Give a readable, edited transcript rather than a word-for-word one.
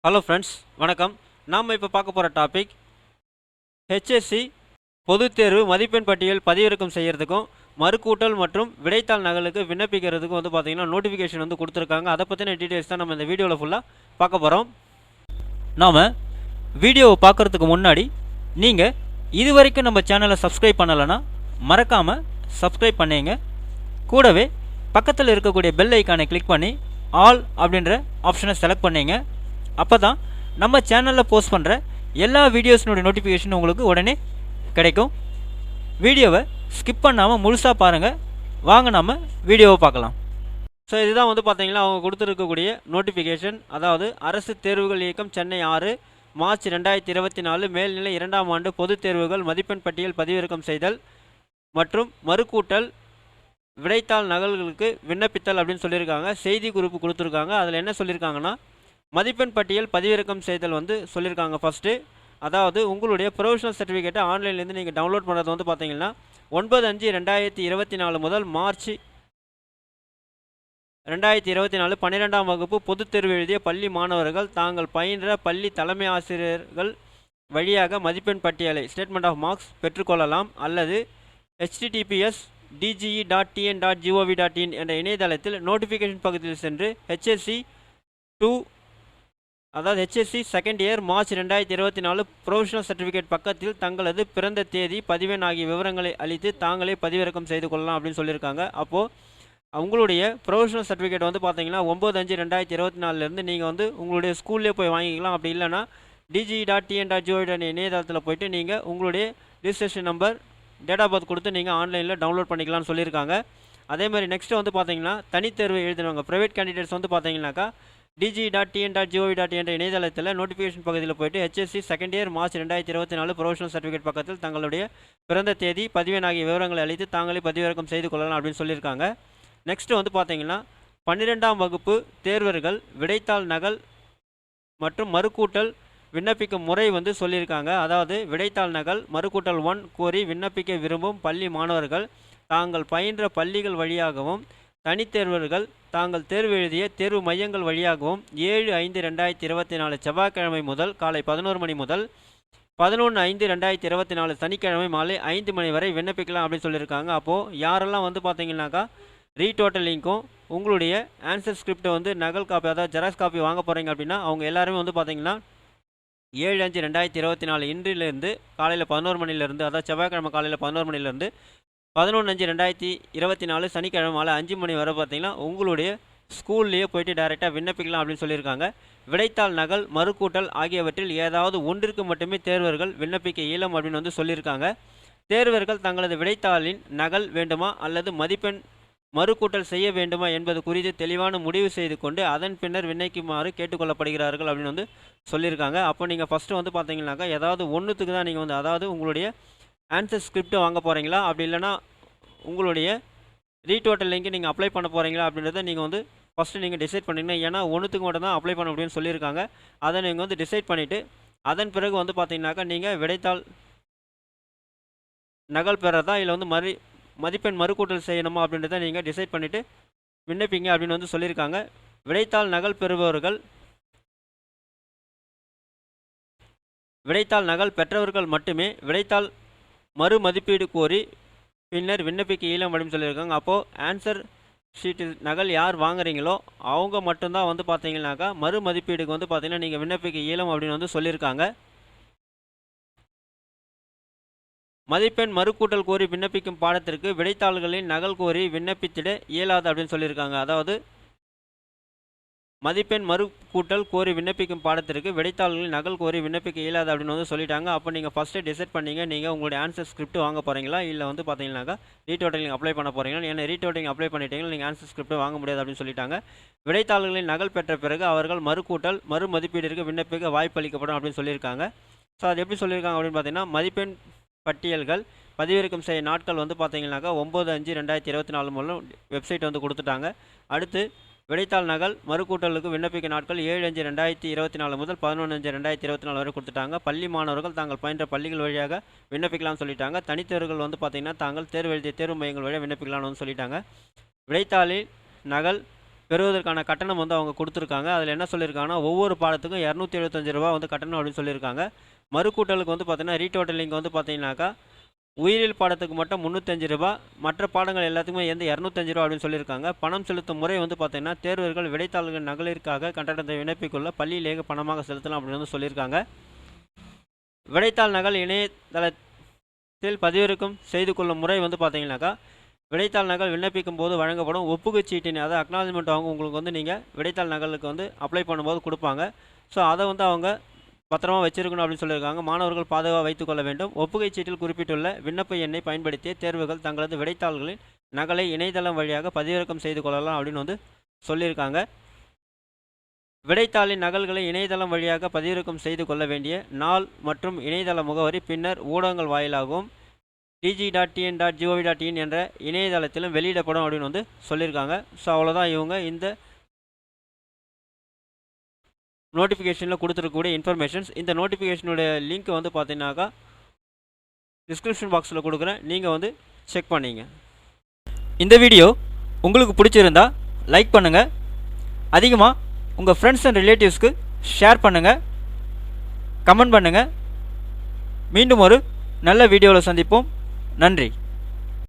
Hello friends, வணக்கம். நாம் இப்போ பார்க்க போகிற டாபிக் ஹெச்எஸ்சி பொதுத் தேர்வு மதிப்பெண் பட்டியல் பதிவிறக்கம் செய்கிறதுக்கும் மறுக்கூட்டல் மற்றும் விடைத்தாள் நகலுக்கு விண்ணப்பிக்கிறதுக்கும் பார்த்தீங்கன்னா நோட்டிஃபிகேஷன் கொடுத்துருக்காங்க. அதை பற்றின டீட்டெயில்ஸ் தான் நம்ம இந்த வீடியோவில் ஃபுல்லாக பார்க்க போகிறோம். நாம் வீடியோவை பார்க்குறதுக்கு முன்னாடி நீங்கள் இது வரைக்கும் நம்ம சேனலை சப்ஸ்கிரைப் பண்ணலைன்னா மறக்காமல் சப்ஸ்கிரைப் பண்ணிங்க. கூடவே பக்கத்தில் இருக்கக்கூடிய பெல் ஐக்கானை கிளிக் பண்ணி ஆல் அப்படின்ற ஆப்ஷனை செலக்ட் பண்ணிங்க. அப்போ தான் நம்ம சேனலில் போஸ்ட் பண்ணுற எல்லா வீடியோஸினுடைய நோட்டிஃபிகேஷன் உங்களுக்கு உடனே கிடைக்கும். வீடியோவை ஸ்கிப் பண்ணாமல் முழுசாக பாருங்கள். வாங்க நம்ம வீடியோவை பார்க்கலாம். ஸோ இதுதான் பார்த்தீங்கன்னா அவங்க கொடுத்துருக்கக்கூடிய நோட்டிஃபிகேஷன். அதாவது அரசு தேர்வுகள் இயக்கம் சென்னை 6 மார்ச் 2024 மேல்நிலை 2ஆம் ஆண்டு பொதுத் தேர்வுகள் மதிப்பெண் பட்டியல் பதிவிறக்கம் செய்தல் மற்றும் மறுக்கூட்டல் விடைத்தாள் நகல்களுக்கு விண்ணப்பித்தல் அப்படின்னு சொல்லியிருக்காங்க. செய்தி குறிப்பு கொடுத்துருக்காங்க. அதில் என்ன சொல்லியிருக்காங்கன்னா, மதிப்பெண் பட்டியல் பதிவிறக்கம் செய்தல் சொல்லியிருக்காங்க. ஃபஸ்ட்டு அதாவது உங்களுடைய ப்ரொஃபஷனல் சர்டிஃபிகேட்டை ஆன்லைன்லேருந்து நீங்கள் டவுன்லோட் பண்ணுறது பார்த்தீங்கன்னா 9/5/2024 முதல் மார்ச் 2024 12ஆம் வகுப்பு பொதுத் தேர்வு எழுதிய பள்ளி மாணவர்கள் தாங்கள் பயின்ற பள்ளி தலைமை ஆசிரியர்கள் வழியாக மதிப்பெண் பட்டியலை ஸ்டேட்மெண்ட் ஆஃப் மார்க்ஸ் பெற்றுக்கொள்ளலாம். அல்லது https://dge.tn.gov.in என்ற இணையதளத்தில் நோட்டிஃபிகேஷன் பகுதியில் சென்று HSC second year March 2024 professional certificate பக்கத்தில் தங்களது பிறந்த தேதி, பதிவெண் ஆகிய விவரங்களை அளித்து தாங்களே பதிவிறக்கம் செய்து கொள்ளலாம் அப்படின்னு சொல்லியிருக்காங்க. அப்போது உங்களுடைய ப்ரொஃபஷனல் சர்டிஃபிகேட் பார்த்தீங்கன்னா 9/5/2024 நீங்கள் உங்களுடைய ஸ்கூல்லேயே போய் வாங்கிக்கலாம். அப்படி இல்லைனா dge.tn.gov.in இணையதளத்தில் போய்ட்டு நீங்கள் உங்களுடைய registration number, date of birth கொடுத்து நீங்கள் ஆன்லைனில் டவுன்லோட் பண்ணிக்கலாம்னு சொல்லியிருக்காங்க. அதே மாதிரி நெக்ஸ்ட்டு பார்த்தீங்கன்னா தனித்தேர்வு எழுதினவங்க ப்ரைவேட் கேண்டிடேட்ஸ் பார்த்தீங்கன்னாக்கா dge.tn.gov.in என்ற இணையதளத்தில் நோட்டிஃபிகேஷன் பகுதியில் போய்ட்டு HSC second year March 2024 professional certificate பக்கத்தில் தங்களுடைய பிறந்த தேதி, பதிவெண் ஆகிய விவரங்களை அளித்து தாங்களே பதிவிறக்கம் செய்து கொள்ளலாம் அப்படின்னு சொல்லியிருக்காங்க. நெக்ஸ்ட்டு பார்த்தீங்கன்னா 12ஆம் வகுப்பு தேர்வர்கள் விடைத்தாள் நகல் மற்றும் மறுக்கூட்டல் விண்ணப்பிக்கும் முறை சொல்லியிருக்காங்க. அதாவது விடைத்தாள் நகல் மறுக்கூட்டல் 1 கோரி விண்ணப்பிக்க விரும்பும் பள்ளி மாணவர்கள் தாங்கள் பயின்ற பள்ளிகள் வழியாகவும், தனித்தேர்வர்கள் தாங்கள் தேர்வு எழுதிய தேர்வு மையங்கள் வழியாகவும் 7/5/2024 செவ்வாய்க்கிழமை முதல் காலை 11 மணி முதல் 11/5/2024 சனிக்கிழமை மாலை 5 மணி வரை விண்ணப்பிக்கலாம் அப்படின்னு சொல்லியிருக்காங்க. அப்போது யாரெல்லாம் பார்த்தீங்கன்னாக்கா ரீடோட்டலிங்க்கும் உங்களுடைய ஆன்சர் ஸ்கிரிப்டை நகல் காப்பி, அதாவது ஜெராக்ஸ் காப்பி வாங்க போகிறீங்க அப்படின்னா அவங்க எல்லாருமே பார்த்தீங்கன்னா 7/5/2024 இன்றிலிருந்து காலையில் 11 மணிலேருந்து, அதாவது செவ்வாய்க்கிழமை காலையில் 11 மணிலேருந்து 11/5/2024 சனிக்கிழமை மாலை 5 மணி வரை பார்த்தீங்கன்னா உங்களுடைய ஸ்கூல்லேயே போய்ட்டு டைரெக்டாக விண்ணப்பிக்கலாம் அப்படின்னு சொல்லியிருக்காங்க. விடைத்தாள் நகல் மறுக்கூட்டல் ஆகியவற்றில் ஏதாவது ஒன்றிற்கு மட்டுமே தேர்வர்கள் விண்ணப்பிக்க இயலும் அப்படின்னு சொல்லியிருக்காங்க. தேர்வர்கள் தங்களது விடைத்தாளின் நகல் வேண்டுமா அல்லது மதிப்பெண் மறுக்கூட்டல் செய்ய வேண்டுமா என்பது குறித்து தெளிவான முடிவு செய்து கொண்டு அதன் பின்னர் விண்ணப்பிக்குமாறு கேட்டுக்கொள்ளப்படுகிறார்கள் அப்படின்னு சொல்லியிருக்காங்க. அப்போ நீங்கள் ஃபஸ்ட்டு பார்த்தீங்கன்னாக்கா ஏதாவது ஒன்றுத்துக்கு தான் நீங்கள் அதாவது உங்களுடைய ஆன்சர் ஸ்கிரிப்ட் வாங்க போகிறீங்களா, அப்படி இல்லைனா உங்களுடைய ரீடோட்டலிங்க்கு நீங்கள் அப்ளை பண்ண போகிறீங்களா அப்படின்றத நீங்கள் ஃபஸ்ட்டு நீங்கள் டிசைட் பண்ணிங்கன்னா. ஏன்னா ஒன்றுத்துக்கு மட்டும் தான் அப்ளை பண்ண முடியும்னு சொல்லியிருக்காங்க. அதை நீங்கள் டிசைட் பண்ணிவிட்டு அதன் பிறகு பார்த்தீங்கன்னாக்கா நீங்கள் விடைத்தாள் நகல் பெறதா இல்லை மதிப்பெண் மறுக்கூட்டல் செய்யணுமா அப்படின்றத நீங்கள் டிசைட் பண்ணிவிட்டு விண்ணப்பிங்க அப்படின்னு சொல்லியிருக்காங்க. விடைத்தாள் நகல் பெறுபவர்கள், விடைத்தாள் நகல் பெற்றவர்கள் மட்டுமே விடைத்தாள் மறு மதிப்பீடு கோரி பின்னர் விண்ணப்பிக்க இயலும் அப்படின்னு சொல்லியிருக்காங்க. அப்போது ஆன்சர் ஷீட்டு நகல் யார் வாங்குறீங்களோ அவங்க மட்டும்தான் பார்த்தீங்கன்னாக்கா மறு மதிப்பீடுக்கு பார்த்தீங்கன்னா நீங்கள் விண்ணப்பிக்க இயலும் அப்படின்னு சொல்லியிருக்காங்க. மதிப்பெண் மறுக்கூட்டல் கோரி விண்ணப்பிக்கும் பாடத்திற்கு விடைத்தாள்களின் நகல் கோரி விண்ணப்பித்திட இயலாது அப்படின்னு சொல்லியிருக்காங்க. அதாவது மதிப்பெண் மறுக்கூட்டல் கோரி விண்ணப்பிக்கும் பாடத்திற்கு விடைத்தாள்களின் நகல் கோரி விண்ணப்பிக்க இயலாது அப்படின்னு சொல்லிட்டாங்க. அப்போ நீங்கள் ஃபஸ்ட்டே டிசைட் பண்ணிங்க, நீங்கள் உங்களுடைய ஆன்சர் ஸ்கிரிப்ட் வாங்க போகிறீங்களா இல்லை பார்த்தீங்கன்னாக்கா ரீடோட்டலிங் அப்ளை பண்ண போகிறீங்களா. ஏன்னா ரீடோட்டலிங் அப்ளை பண்ணிட்டீங்கன்னா நீங்கள் ஆன்சர் ஸ்கிரிப்ட் வாங்க முடியாது அப்படின்னு சொல்லிட்டாங்க. விடைத்தாள்களின் நகல் பெற்ற பிறகு அவர்கள் மறுக்கூட்டல் மறு மதிப்பீட்டிற்கு விண்ணப்பிக்க வாய்ப்பு அளிக்கப்படும் அப்படின்னு சொல்லியிருக்காங்க. ஸோ அது எப்படி சொல்லியிருக்காங்க அப்படின்னு பார்த்தீங்கன்னா, மதிப்பெண் பட்டியல்கள் பதிவிறக்கம் செய்ய நாட்கள் பார்த்தீங்கன்னாக்கா 9/5/2024 மூலம் வெப்சைட் கொடுத்துட்டாங்க. அடுத்து விடைத்தாள் நகல் மறுக்கூட்டலுக்கு விண்ணப்பிக்க நாட்கள் 7/5/2024 முதல் 11/5/2024 வரை கொடுத்துட்டாங்க. பள்ளி மாணவர்கள் தாங்கள் பயின்ற பள்ளிகள் வழியாக விண்ணப்பிக்கலாம்னு சொல்லிட்டாங்க. தனித்தேர்வுகள் பார்த்தீங்கன்னா தாங்கள் தேர்வு எழுதிய தேர்வு மையங்கள் வழியாக விண்ணப்பிக்கலாம்னு சொல்லிட்டாங்க. விடைத்தாளில் நகல் பெறுவதற்கான கட்டணம் வந்து அவங்க கொடுத்துருக்காங்க. அதில் என்ன சொல்லியிருக்காங்கன்னா, ஒவ்வொரு பாடத்துக்கும் 275 ரூபா வந்து கட்டணம் அப்படின்னு சொல்லியிருக்காங்க. மறுக்கூட்டலுக்கு வந்து பார்த்தீங்கன்னா ரீடோட்டலிங் வந்து பார்த்தீங்கன்னாக்கா உயிரியல் பாடத்துக்கு மட்டும் 305 ரூபா, மற்ற பாடங்கள் எல்லாத்துக்குமே 205 ரூபா அப்படின்னு சொல்லியிருக்காங்க. பணம் செலுத்தும் முறை வந்து பார்த்தீங்கன்னா தேர்வர்கள் விடைத்தாள்கள் நகலிற்காக கட்டணத்தை விண்ணப்பிக்குள்ள பள்ளியிலேயே பணமாக செலுத்தலாம் அப்படின்னு வந்து சொல்லியிருக்காங்க. விடைத்தாள் நகல் இணையதளத்தில் பதிவிறக்கம் செய்து கொள்ளும் முறை வந்து பார்த்தீங்கன்னாக்கா விடைத்தாள் நகல் விண்ணப்பிக்கும் போது வழங்கப்படும் ஒப்புகைச் சீட்டின் அதாவது அக்னாலஜ்மெண்ட் அவங்க உங்களுக்கு வந்து நீங்கள் விடைத்தாள் நகலுக்கு வந்து அப்ளை பண்ணும்போது கொடுப்பாங்க. ஸோ அதை வந்து அவங்க பத்திரமா வச்சிருக்கணும் அப்படின்னு சொல்லியிருக்காங்க. மாணவர்கள் பாதுகாப்பாக வைத்துக்கொள்ள வேண்டும். ஒப்புகைச் சீட்டில் குறிப்பிட்டுள்ள விண்ணப்ப எண்ணை பயன்படுத்திய தேர்வுகள் தங்களது விடைத்தாள்களின் நகலை இணையதளம் வழியாக பதிவிறக்கம் செய்து கொள்ளலாம் அப்படின்னு வந்து சொல்லியிருக்காங்க. விடைத்தாளின் நகல்களை இணையதளம் வழியாக பதிவிறக்கம் செய்து கொள்ள வேண்டிய நாள் மற்றும் இணையதள முகவரி பின்னர் ஊடகங்கள் வாயிலாகவும் dg.tn.gov.in என்ற இணையதளத்திலும் வெளியிடப்படும் அப்படின்னு வந்து சொல்லியிருக்காங்க. ஸோ அவ்வளோதான் இவங்க இந்த நோட்டிஃபிகேஷனில் கொடுத்துருக்கக்கூடிய இன்ஃபர்மேஷன்ஸ். இந்த நோட்டிஃபிகேஷனுடைய லிங்க் வந்து பார்த்தீங்கன்னாக்கா டிஸ்கிரிப்ஷன் பாக்ஸில் கொடுக்குறேன், நீங்கள் வந்து செக் பண்ணிங்க. இந்த வீடியோ உங்களுக்கு பிடிச்சிருந்தா லைக் பண்ணுங்கள், அதிகமாக உங்கள் ஃப்ரெண்ட்ஸ் அண்ட் ரிலேட்டிவ்ஸ்க்கு ஷேர் பண்ணுங்கள், கமெண்ட் பண்ணுங்கள். மீண்டும் ஒரு நல்ல வீடியோவில் சந்திப்போம். நன்றி.